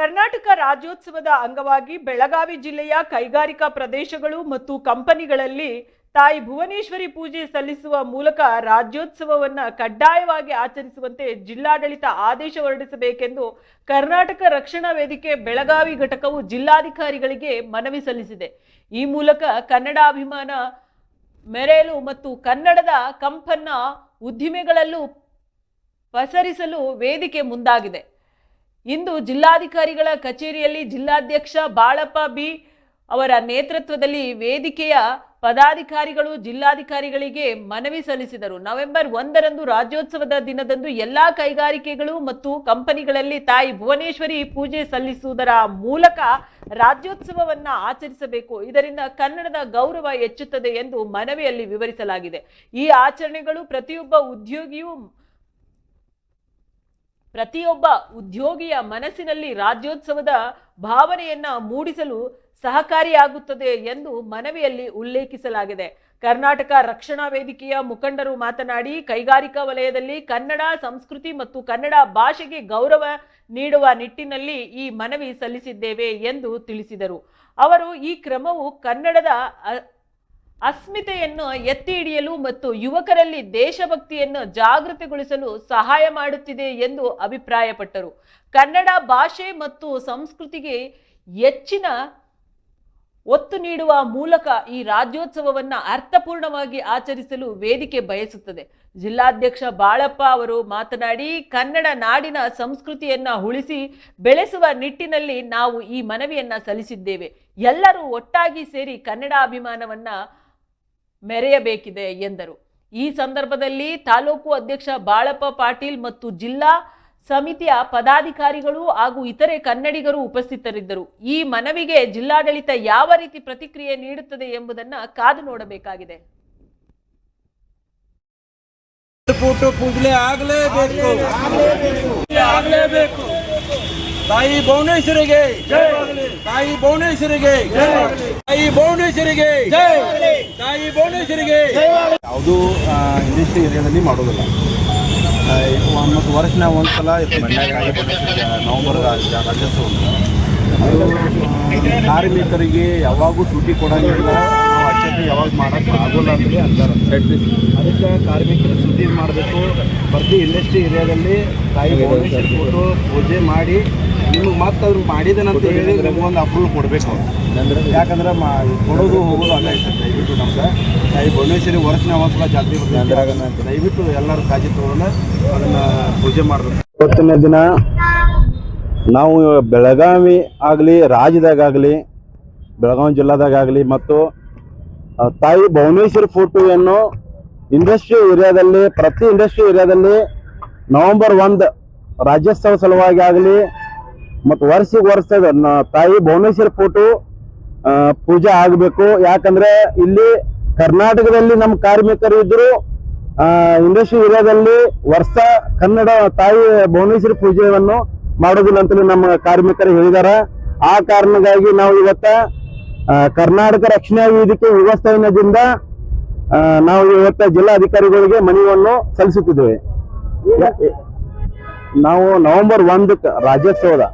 ಕರ್ನಾಟಕ ರಾಜ್ಯೋತ್ಸವದ ಅಂಗವಾಗಿ ಬೆಳಗಾವಿ ಜಿಲ್ಲೆಯ ಕೈಗಾರಿಕಾ ಪ್ರದೇಶಗಳು ಮತ್ತು ಕಂಪನಿಗಳಲ್ಲಿ ತಾಯಿ ಭುವನೇಶ್ವರಿ ಪೂಜೆ ಸಲ್ಲಿಸುವ ಮೂಲಕ ರಾಜ್ಯೋತ್ಸವವನ್ನ ಕಡ್ಡಾಯವಾಗಿ ಆಚರಿಸುವಂತೆ ಜಿಲ್ಲಾಡಳಿತ ಆದೇಶ ಹೊರಡಿಸಬೇಕೆಂದು ಕರ್ನಾಟಕ ರಕ್ಷಣಾ ವೇದಿಕೆ ಬೆಳಗಾವಿ ಘಟಕವು ಜಿಲ್ಲಾಧಿಕಾರಿಗಳಿಗೆ ಮನವಿ ಸಲ್ಲಿಸಿದೆ. ಈ ಮೂಲಕ ಕನ್ನಡಾಭಿಮಾನ ಮೆರೆಯಲು ಮತ್ತು ಕನ್ನಡದ ಕಂಪನ್ನ ಉದ್ದಿಮೆಗಳಲ್ಲೂ ಪಸರಿಸಲು ವೇದಿಕೆ ಮುಂದಾಗಿದೆ. ಇಂದು ಜಿಲ್ಲಾಧಿಕಾರಿಗಳ ಕಚೇರಿಯಲ್ಲಿ ಜಿಲ್ಲಾಧ್ಯಕ್ಷ ಬಾಳಪ್ಪ ಬಿ ಅವರ ನೇತೃತ್ವದಲ್ಲಿ ವೇದಿಕೆಯ ಪದಾಧಿಕಾರಿಗಳು ಜಿಲ್ಲಾಧಿಕಾರಿಗಳಿಗೆ ಮನವಿ ಸಲ್ಲಿಸಿದರು. ನವೆಂಬರ್ 1ರಂದು ರಾಜ್ಯೋತ್ಸವದ ದಿನದಂದು ಎಲ್ಲಾ ಕೈಗಾರಿಕೆಗಳು ಮತ್ತು ಕಂಪನಿಗಳಲ್ಲಿ ತಾಯಿ ಭುವನೇಶ್ವರಿ ಪೂಜೆ ಸಲ್ಲಿಸುವುದರ ಮೂಲಕ ರಾಜ್ಯೋತ್ಸವವನ್ನ ಆಚರಿಸಬೇಕು. ಇದರಿಂದ ಕನ್ನಡದ ಗೌರವ ಹೆಚ್ಚುತ್ತದೆ ಎಂದು ಮನವಿಯಲ್ಲಿ ವಿವರಿಸಲಾಗಿದೆ. ಈ ಆಚರಣೆಗಳು ಪ್ರತಿಯೊಬ್ಬ ಉದ್ಯೋಗಿಯ ಮನಸ್ಸಿನಲ್ಲಿ ರಾಜ್ಯೋತ್ಸವದ ಭಾವನೆಯನ್ನ ಮೂಡಿಸಲು ಸಹಕಾರಿಯಾಗುತ್ತದೆ ಎಂದು ಮನವಿಯಲ್ಲಿ ಉಲ್ಲೇಖಿಸಲಾಗಿದೆ. ಕರ್ನಾಟಕ ರಕ್ಷಣಾ ವೇದಿಕೆಯ ಮುಖಂಡರು ಮಾತನಾಡಿ, ಕೈಗಾರಿಕಾ ವಲಯದಲ್ಲಿ ಕನ್ನಡ ಸಂಸ್ಕೃತಿ ಮತ್ತು ಕನ್ನಡ ಭಾಷೆಗೆ ಗೌರವ ನೀಡುವ ನಿಟ್ಟಿನಲ್ಲಿ ಈ ಮನವಿ ಸಲ್ಲಿಸಿದ್ದೇವೆ ಎಂದು ತಿಳಿಸಿದರು. ಅವರು ಈ ಕ್ರಮವು ಕನ್ನಡದ ಅಸ್ಮಿತೆಯನ್ನು ಎತ್ತಿ ಹಿಡಿಯಲು ಮತ್ತು ಯುವಕರಲ್ಲಿ ದೇಶಭಕ್ತಿಯನ್ನು ಜಾಗೃತಿಗೊಳಿಸಲು ಸಹಾಯ ಮಾಡುತ್ತಿದೆ ಎಂದು ಅಭಿಪ್ರಾಯಪಟ್ಟರು. ಕನ್ನಡ ಭಾಷೆ ಮತ್ತು ಸಂಸ್ಕೃತಿಗೆ ಹೆಚ್ಚಿನ ಒತ್ತು ನೀಡುವ ಮೂಲಕ ಈ ರಾಜ್ಯೋತ್ಸವವನ್ನು ಅರ್ಥಪೂರ್ಣವಾಗಿ ಆಚರಿಸಲು ವೇದಿಕೆ ಬಯಸುತ್ತದೆ. ಜಿಲ್ಲಾಧ್ಯಕ್ಷ ಬಾಳಪ್ಪ ಅವರು ಮಾತನಾಡಿ, ಕನ್ನಡ ನಾಡಿನ ಸಂಸ್ಕೃತಿಯನ್ನ ಉಳಿಸಿ ಬೆಳೆಸುವ ನಿಟ್ಟಿನಲ್ಲಿ ನಾವು ಈ ಮನವಿಯನ್ನ ಸಲ್ಲಿಸಿದ್ದೇವೆ. ಎಲ್ಲರೂ ಒಟ್ಟಾಗಿ ಸೇರಿ ಕನ್ನಡ ಅಭಿಮಾನವನ್ನ ಮೆರೆಯಬೇಕಿದೆ ಎಂದರು. ಈ ಸಂದರ್ಭದಲ್ಲಿ ತಾಲೂಕು ಅಧ್ಯಕ್ಷ ಬಾಳಪ್ಪ ಪಾಟೀಲ್ ಮತ್ತು ಜಿಲ್ಲಾ ಸಮಿತಿಯ ಪದಾಧಿಕಾರಿಗಳು ಹಾಗೂ ಇತರೆ ಕನ್ನಡಿಗರು ಉಪಸ್ಥಿತರಿದ್ದರು. ಈ ಮನವಿಗೆ ಜಿಲ್ಲಾಡಳಿತ ಯಾವ ರೀತಿ ಪ್ರತಿಕ್ರಿಯೆ ನೀಡುತ್ತದೆ ಎಂಬುದನ್ನು ಕಾದು ನೋಡಬೇಕಾಗಿದೆ. ತಾಯಿ ಭುವನೇಶ್ವರಿಗೆ ಜೈ, ತಾಯಿ ಭುವನೇಶ್ವರಿಗೆ ಜೈ, ತಾಯಿ ಭುವನೇಶ್ವರಿಗೆ ಜೈ, ತಾಯಿ ಭುವನೇಶ್ವರಿಗೆ. ಯಾವುದು ಇಂಡಸ್ಟ್ರಿ ಏರಿಯಾದಲ್ಲಿ ಮಾಡೋದಿಲ್ಲ. ಮತ್ತು ವರ್ಷನ ಒಂದ್ಸಲ ನವಂಬರ್ ರಾಜ್ಯೋತ್ಸವ ಕಾರ್ಮಿಕರಿಗೆ ಯಾವಾಗೂ ಸೂಟಿ ಕೊಡೋಂಗಿಲ್ಲ. ನಾವು ಅಚ್ಚತೆ ಯಾವಾಗ ಮಾಡೋಕ್ಕೆ ಆಗೋಲ್ಲ ಅಂತೇಳಿ ಅಂತಾರೆ. ಅದಕ್ಕೆ ಕಾರ್ಮಿಕರು ಸೂಟಿ ಮಾಡಬೇಕು. ಪ್ರತಿ ಇಂಡಸ್ಟ್ರಿ ಏರಿಯಾದಲ್ಲಿ ತಾಯಿ ಭುವನೇಶ್ವರಿ ಕೊಟ್ಟು ಪೂಜೆ ಮಾಡಿ ನಿಮಗೆ ಮತ್ತೆ ಅದ್ರ ಮಾಡಿದೇನಂತ ಹೇಳಿ ನಮಗೊಂದು ಅಪ್ರೂವಲ್ ಕೊಡಬೇಕು ಅವ್ರು. ಯಾಕಂದ್ರೆ ಕೊಡೋದು ಹೋಗೋದು ಆಗೈತೆ. ದಯವಿಟ್ಟು ನಮ್ಗೆ ತಾಯಿ ಭುವನೇಶ್ವರಿ ವರ್ಷನ ಒಂದ್ಸಲ ಜಾತ್ರೆ ಬರ್ತದೆ. ದಯವಿಟ್ಟು ಎಲ್ಲರೂ ಕಾಳಜಿ ತಗೊಂಡು ಅದನ್ನು ಪೂಜೆ ಮಾಡಬೇಕು. ಇವತ್ತಿನ ದಿನ ನಾವು ಬೆಳಗಾವಿ ಆಗಲಿ, ರಾಜ್ಯದಾಗಲಿ, ಬೆಳಗಾವಿ ಜಿಲ್ಲಾದಾಗಲಿ ಮತ್ತು ತಾಯಿ ಭುವನೇಶ್ವರಿ ಫೋಟೋವನ್ನು ಇಂಡಸ್ಟ್ರಿ ಏರಿಯಾದಲ್ಲಿ, ಪ್ರತಿ ಇಂಡಸ್ಟ್ರಿ ಏರಿಯಾದಲ್ಲಿ ನವಂಬರ್ 1 ರಾಜ್ಯೋತ್ಸವ ಸಲುವಾಗಿ ಆಗಲಿ ಮತ್ತು ವರ್ಷದ ತಾಯಿ ಭುವನೇಶ್ವರಿ ಫೋಟೋ ಪೂಜೆ ಆಗಬೇಕು. ಯಾಕಂದ್ರೆ ಇಲ್ಲಿ ಕರ್ನಾಟಕದಲ್ಲಿ ನಮ್ಮ ಕಾರ್ಮಿಕರು ಇದ್ರು ಇಂಡಸ್ಟ್ರಿ ಏರಿಯಾದಲ್ಲಿ ವರ್ಷ ಕನ್ನಡ ತಾಯಿ ಭುವನೇಶ್ವರಿ ಪೂಜೆಯನ್ನು ಮಾಡೋದಿಲ್ಲ ಅಂತೇಳಿ ನಮ್ಮ ಕಾರ್ಮಿಕರು ಹೇಳಿದ್ದಾರೆ. ಆ ಕಾರಣಕ್ಕಾಗಿ ನಾವು ಇವತ್ತ ಕರ್ನಾಟಕ ರಕ್ಷಣಾ ವೇದಿಕೆ ವ್ಯವಸ್ಥೆಯಿಂದ ನಾವು ಇವತ್ತ ಜಿಲ್ಲಾಧಿಕಾರಿಗಳಿಗೆ ಮನವಿಯನ್ನು ಸಲ್ಲಿಸುತ್ತಿದ್ದೇವೆ. ನಾವು ನವೆಂಬರ್ 1 ರಾಜ್ಯೋತ್ಸವದ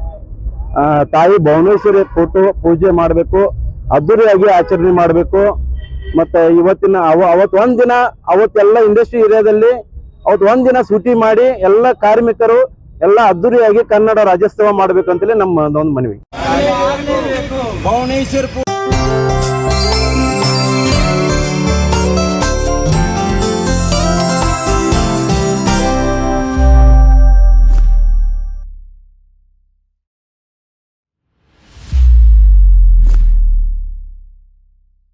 ತಾಯಿ ಭುವನೇಶ್ವರಿ ಫೋಟೋ ಪೂಜೆ ಮಾಡಬೇಕು, ಅದ್ದೂರಿಯಾಗಿ ಆಚರಣೆ ಮಾಡಬೇಕು. ಮತ್ತೆ ಅವತ್ತೆಲ್ಲ ಇಂಡಸ್ಟ್ರಿ ಏರಿಯಾದಲ್ಲಿ ಒಂದಿನ ಸೂಟಿ ಮಾಡಿ ಎಲ್ಲ ಕಾರ್ಮಿಕರು ಎಲ್ಲ ಅದ್ದೂರಿಯಾಗಿ ಕನ್ನಡ ರಾಜ್ಯೋತ್ಸವ ಮಾಡಬೇಕು ಅಂತೇಳಿ ನಮ್ಮ ಒಂದು ಮನವಿ. ಭುವನೇಶ್ವರಿ